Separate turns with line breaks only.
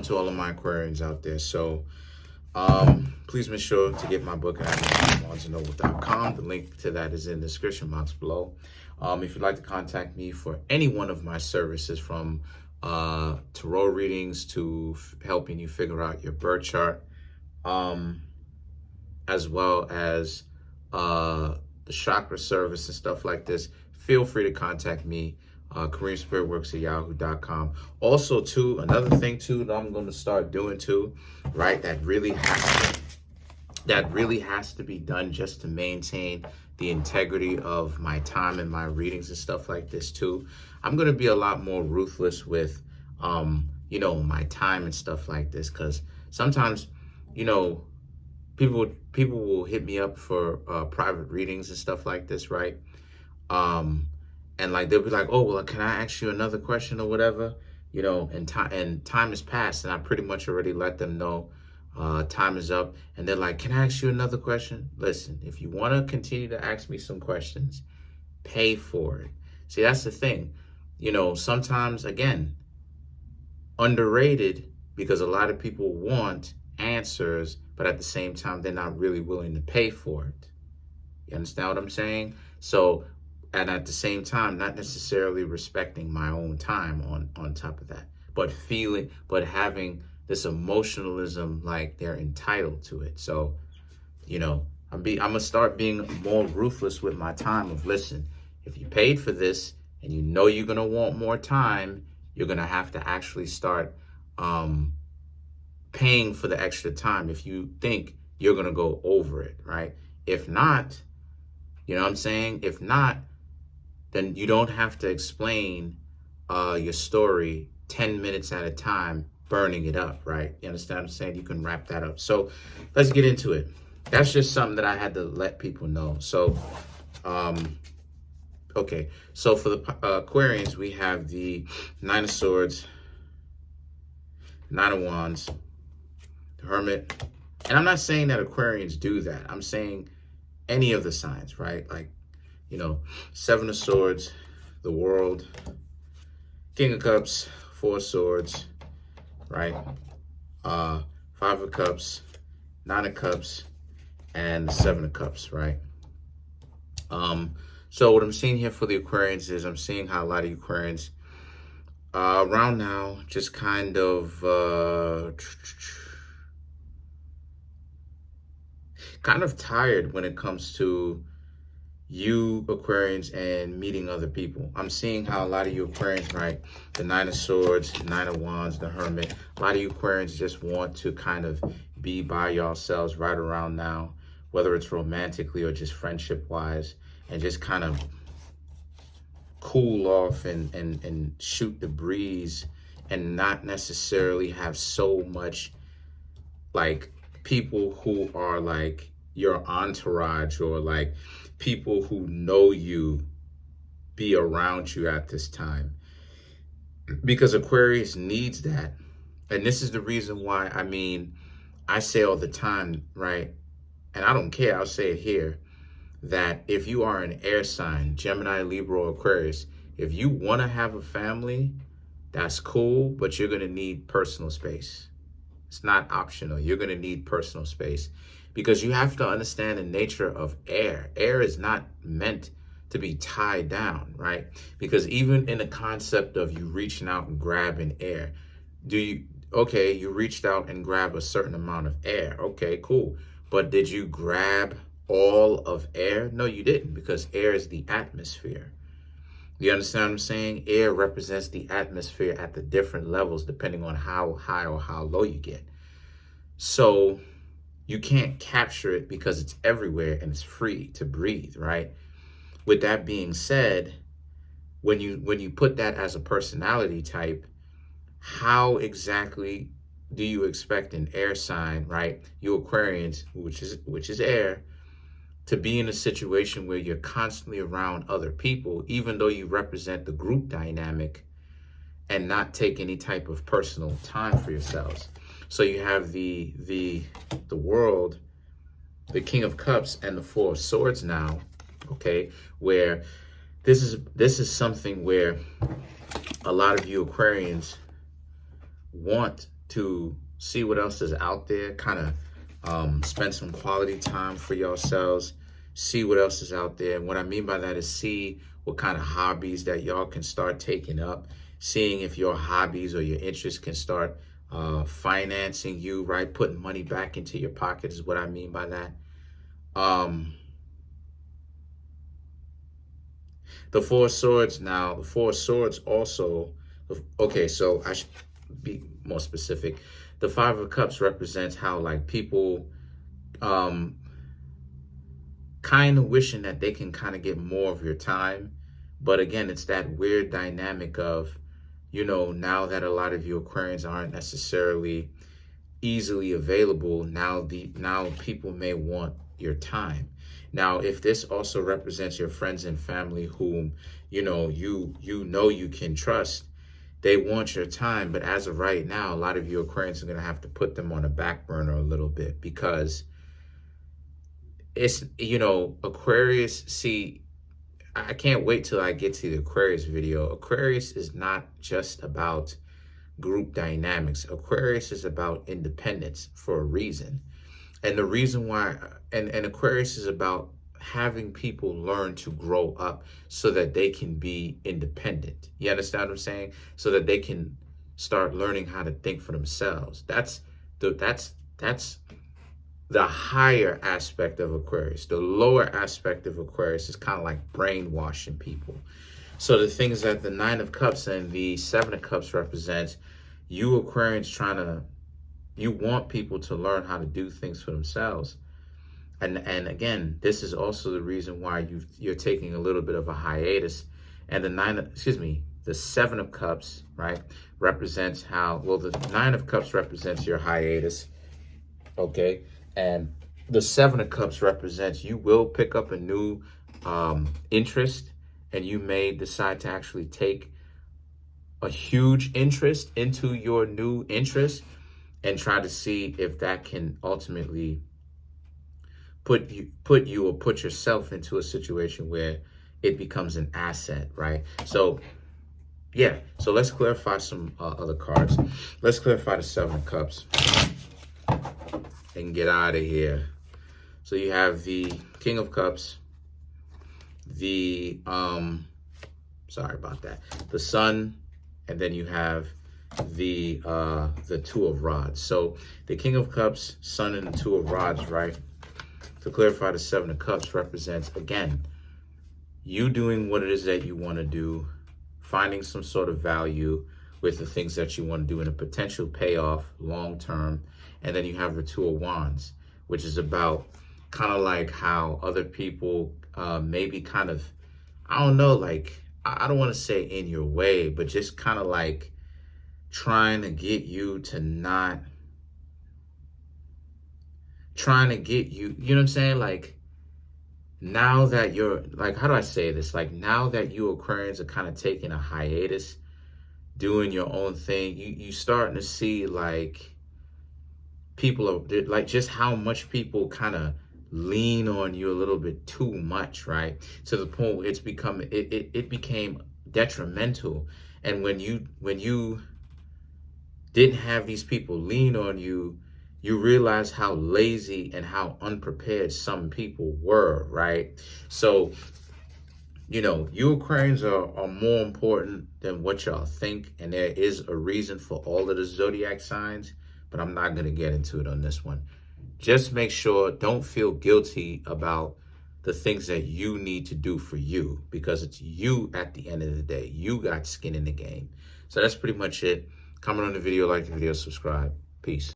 to all of my Aquarians out there. So please make sure to get my book at AmazonNoble.com. The link to that is in the description box below. If you'd like to contact me for any one of my services, from tarot readings to helping you figure out your birth chart, as well as the chakra service and stuff like this, feel free to contact me. Kareemspiritworks@yahoo.com. Also, too, another thing too that I'm going to start doing too, right? That really has to be done just to maintain the integrity of my time and my readings and stuff like this too. I'm going to be a lot more ruthless with, you know, my time and stuff like this, because sometimes, you know, people will hit me up for private readings and stuff like this, right? And like they'll be like, oh, well, can I ask you another question or whatever, you know? And time has passed, and I pretty much already let them know time is up. And they're like, can I ask you another question? Listen, if you want to continue to ask me some questions, pay for it. See, that's the thing. You know, sometimes, again, underrated, because a lot of people want answers, but at the same time, they're not really willing to pay for it. You understand what I'm saying? So, and at the same time, not necessarily respecting my own time on top of that, but having this emotionalism like they're entitled to it. So, you know, I'm gonna start being more ruthless with my time of, listen, if you paid for this and you know you're gonna want more time, you're gonna have to actually start paying for the extra time if you think you're gonna go over it, right? If not, you know what I'm saying? If not, then you don't have to explain your story 10 minutes at a time, burning it up, right? You understand what I'm saying? You can wrap that up. So let's get into it. That's just something that I had to let people know. So, okay. So for the Aquarians, we have the Nine of Swords, Nine of Wands, the Hermit. And I'm not saying that Aquarians do that. I'm saying any of the signs, right? Like, you know, Seven of Swords, the World, King of Cups, Four of Swords, right? Five of Cups, Nine of Cups, and the Seven of Cups, right? So what I'm seeing here for the Aquarians is I'm seeing how a lot of Aquarians around now just kind of tired when it comes to you Aquarians and meeting other people. I'm seeing how a lot of you Aquarians, right, the Nine of Swords, the Nine of Wands, the Hermit, a lot of you Aquarians just want to kind of be by yourselves right around now, whether it's romantically or just friendship wise, and just kind of cool off and shoot the breeze, and not necessarily have so much like people who are like your entourage, or like people who know you, be around you at this time, because Aquarius needs that. And this is the reason why, I mean, I say all the time, right, and I don't care, I'll say it here, that if you are an air sign, Gemini, Libra, or Aquarius, if you want to have a family, that's cool, but you're going to need personal space. It's not optional. You're going to need personal space, because you have to understand the nature of air. Air is not meant to be tied down, right? Because even in the concept of you reaching out and grabbing air, okay, you reached out and grabbed a certain amount of air. Okay, cool. But did you grab all of air? No, you didn't, because air is the atmosphere. You understand what I'm saying? Air represents the atmosphere at the different levels, depending on how high or how low you get. So you can't capture it because it's everywhere and it's free to breathe, right? With that being said, when you put that as a personality type, how exactly do you expect an air sign, right? You Aquarians, which is air, to be in a situation where you're constantly around other people, even though you represent the group dynamic, and not take any type of personal time for yourselves? So you have the World, the King of Cups, and the Four of Swords now, okay, where this is something where a lot of you Aquarians want to see what else is out there, kind of spend some quality time for yourselves, see what else is out there. And what I mean by that is see what kind of hobbies that y'all can start taking up, seeing if your hobbies or your interests can start financing you, right? Putting money back into your pocket is what I mean by that. The Four of Swords now, the Four of Swords also, okay, so I should be more specific. The Five of Cups represents how like people kind of wishing that they can kind of get more of your time. But again, it's that weird dynamic of, you know, now that a lot of you Aquarians aren't necessarily easily available, now people may want your time. Now, if this also represents your friends and family whom, you know you can trust, they want your time. But as of right now, a lot of you Aquarians are going to have to put them on a back burner a little bit, because it's, you know, Aquarius, see, I can't wait till I get to the Aquarius video. Aquarius is not just about group dynamics. Aquarius is about independence for a reason. And the reason why, and Aquarius is about having people learn to grow up so that they can be independent. You understand what I'm saying? So that they can start learning how to think for themselves. That's the higher aspect of Aquarius. The lower aspect of Aquarius is kind of like brainwashing people. So the things that the Nine of Cups and the Seven of Cups represents, you Aquarians you want people to learn how to do things for themselves. And again, this is also the reason why you're taking a little bit of a hiatus. And the Seven of Cups, right, represents how, well, the Nine of Cups represents your hiatus, okay? And the Seven of Cups represents you will pick up a new interest, and you may decide to actually take a huge interest into your new interest and try to see if that can ultimately put yourself into a situation where it becomes an asset, right? So yeah, so let's clarify some other cards. Let's clarify the Seven of Cups and get out of here. So you have the King of Cups, the sorry about that, the Sun, and then you have the Two of Rods. So the King of Cups, Sun, and the Two of Rods, right? To clarify, the Seven of Cups represents, again, you doing what it is that you want to do, finding some sort of value with the things that you want to do, and a potential payoff long term. And then you have the Two of Wands, which is about kind of like how other people maybe kind of, I don't know, like, I don't want to say in your way, but just kind of like trying to get you to not, trying to get you, you know what I'm saying? Like, now that you're, like, how do I say this? Like, now that you Aquarians are kind of taking a hiatus, doing your own thing, you starting to see, like, people are, like, just how much people kind of lean on you a little bit too much, right? To the point where it became detrimental. And when you didn't have these people lean on you, you realize how lazy and how unprepared some people were, right? So, you know, you Aquarians are more important than what y'all think. And there is a reason for all of the zodiac signs, but I'm not going to get into it on this one. Just make sure, don't feel guilty about the things that you need to do for you, because it's you at the end of the day. You got skin in the game. So that's pretty much it. Comment on the video, like the video, subscribe. Peace.